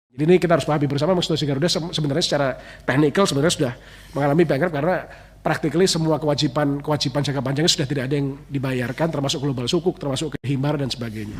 Jadi ini kita harus pahami bersama, Institusi Garuda sebenarnya secara teknikal sebenarnya sudah mengalami bankrupt karena practically semua kewajiban jangka panjangnya sudah tidak ada yang dibayarkan, termasuk global sukuk, termasuk himar dan sebagainya.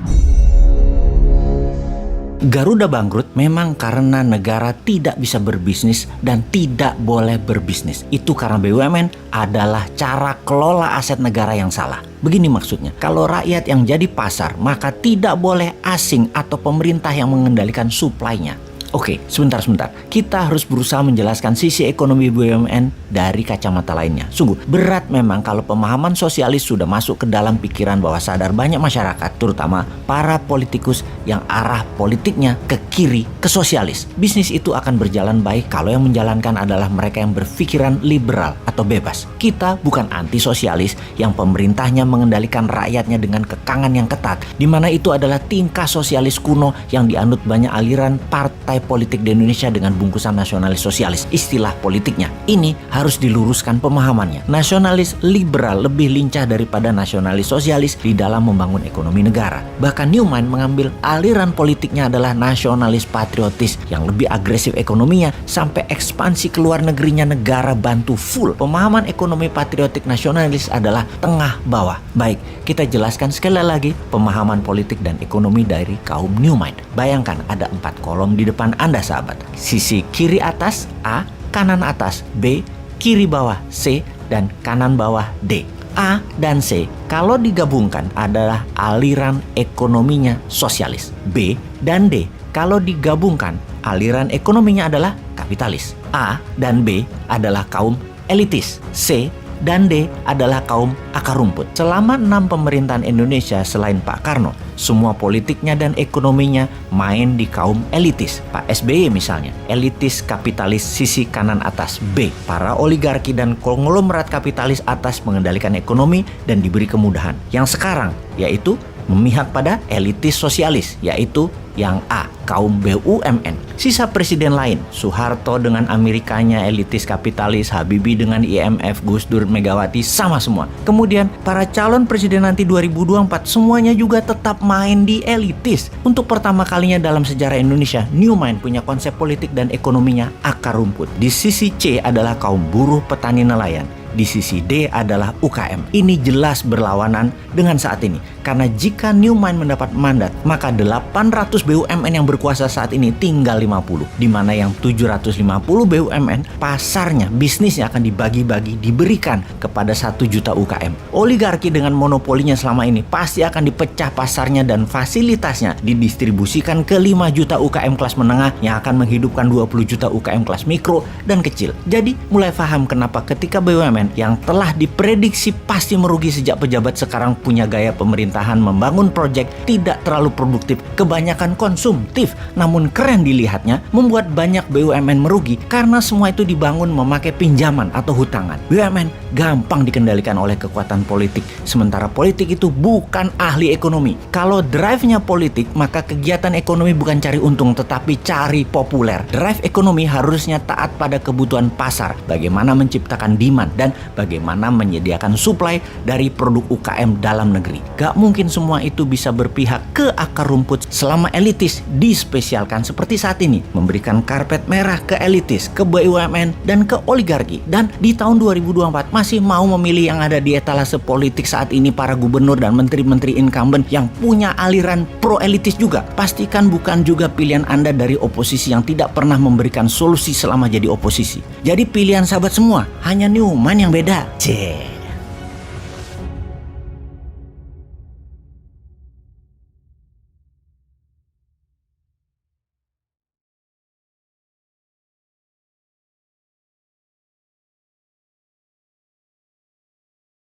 Garuda bangkrut memang karena negara tidak bisa berbisnis dan tidak boleh berbisnis. Itu karena BUMN adalah cara kelola aset negara yang salah. Begini maksudnya, kalau rakyat yang jadi pasar, maka tidak boleh asing atau pemerintah yang mengendalikan suplainya. Oke, sebentar. Kita harus berusaha menjelaskan sisi ekonomi BUMN dari kacamata lainnya. Sungguh, berat memang kalau pemahaman sosialis sudah masuk ke dalam pikiran bawah sadar banyak masyarakat, terutama para politikus yang arah politiknya ke kiri, ke sosialis. Bisnis itu akan berjalan baik kalau yang menjalankan adalah mereka yang berpikiran liberal atau bebas. Kita bukan anti-sosialis yang pemerintahnya mengendalikan rakyatnya dengan kekangan yang ketat, di mana itu adalah tingkah sosialis kuno yang dianut banyak aliran partai politik di Indonesia dengan bungkusan nasionalis sosialis. Istilah politiknya ini harus diluruskan pemahamannya. Nasionalis liberal lebih lincah daripada nasionalis sosialis di dalam membangun ekonomi negara. Bahkan Newman mengambil aliran politiknya adalah nasionalis patriotis yang lebih agresif ekonominya sampai ekspansi keluar negerinya negara bantu full. Pemahaman ekonomi patriotik nasionalis adalah tengah bawah. Baik, kita jelaskan sekali lagi pemahaman politik dan ekonomi dari kaum Newman. Bayangkan ada 4 kolom di depan Anda sahabat. Sisi kiri atas A, kanan atas B, kiri bawah C, dan kanan bawah D. A dan C kalau digabungkan adalah aliran ekonominya sosialis. B dan D kalau digabungkan aliran ekonominya adalah kapitalis. A dan B adalah kaum elitis. C dan D adalah kaum akar rumput. Selama 6 pemerintahan Indonesia selain Pak Karno, semua politiknya dan ekonominya main di kaum elitis. Pak SBY misalnya, elitis kapitalis sisi kanan atas B. Para oligarki dan konglomerat kapitalis atas mengendalikan ekonomi dan diberi kemudahan. Yang sekarang yaitu memihak pada elitis sosialis, yaitu yang A, kaum BUMN. Sisa presiden lain, Soeharto dengan Amerikanya elitis kapitalis, Habibie dengan IMF, Gus Dur, Megawati, sama semua. Kemudian para calon presiden nanti 2024 semuanya juga tetap main di elitis. Untuk pertama kalinya dalam sejarah Indonesia, Newman punya konsep politik dan ekonominya akar rumput. Di sisi C adalah kaum buruh, petani, nelayan. Di sisi D adalah UKM. Ini jelas berlawanan dengan saat ini. Karena jika Newman mendapat mandat, maka 800 BUMN yang berkuasa saat ini tinggal 50. Di mana yang 750 BUMN, pasarnya, bisnisnya akan dibagi-bagi, diberikan kepada 1 juta UKM. Oligarki dengan monopolinya selama ini pasti akan dipecah pasarnya dan fasilitasnya didistribusikan ke 5 juta UKM kelas menengah yang akan menghidupkan 20 juta UKM kelas mikro dan kecil. Jadi mulai paham kenapa ketika BUMN yang telah diprediksi pasti merugi sejak pejabat sekarang punya gaya pemerintahan membangun proyek tidak terlalu produktif, kebanyakan konsumtif, namun keren dilihatnya, membuat banyak BUMN merugi karena semua itu dibangun memakai pinjaman atau hutangan. BUMN gampang dikendalikan oleh kekuatan politik, sementara politik itu bukan ahli ekonomi. Kalau drive-nya politik, maka kegiatan ekonomi bukan cari untung tetapi cari populer. Drive ekonomi harusnya taat pada kebutuhan pasar, bagaimana menciptakan demand dan bagaimana menyediakan supply dari produk UKM dalam negeri. Gak mungkin semua itu bisa berpihak ke akar rumput selama elitis dispesialkan seperti saat ini, memberikan karpet merah ke elitis, ke BUMN dan ke oligarki. Dan di tahun 2024 masih mau memilih yang ada di etalase politik saat ini para gubernur dan menteri-menteri incumbent yang punya aliran pro elitis juga. Pastikan bukan juga pilihan Anda dari oposisi yang tidak pernah memberikan solusi selama jadi oposisi. Jadi pilihan sahabat semua hanya Newman yang beda. Cek.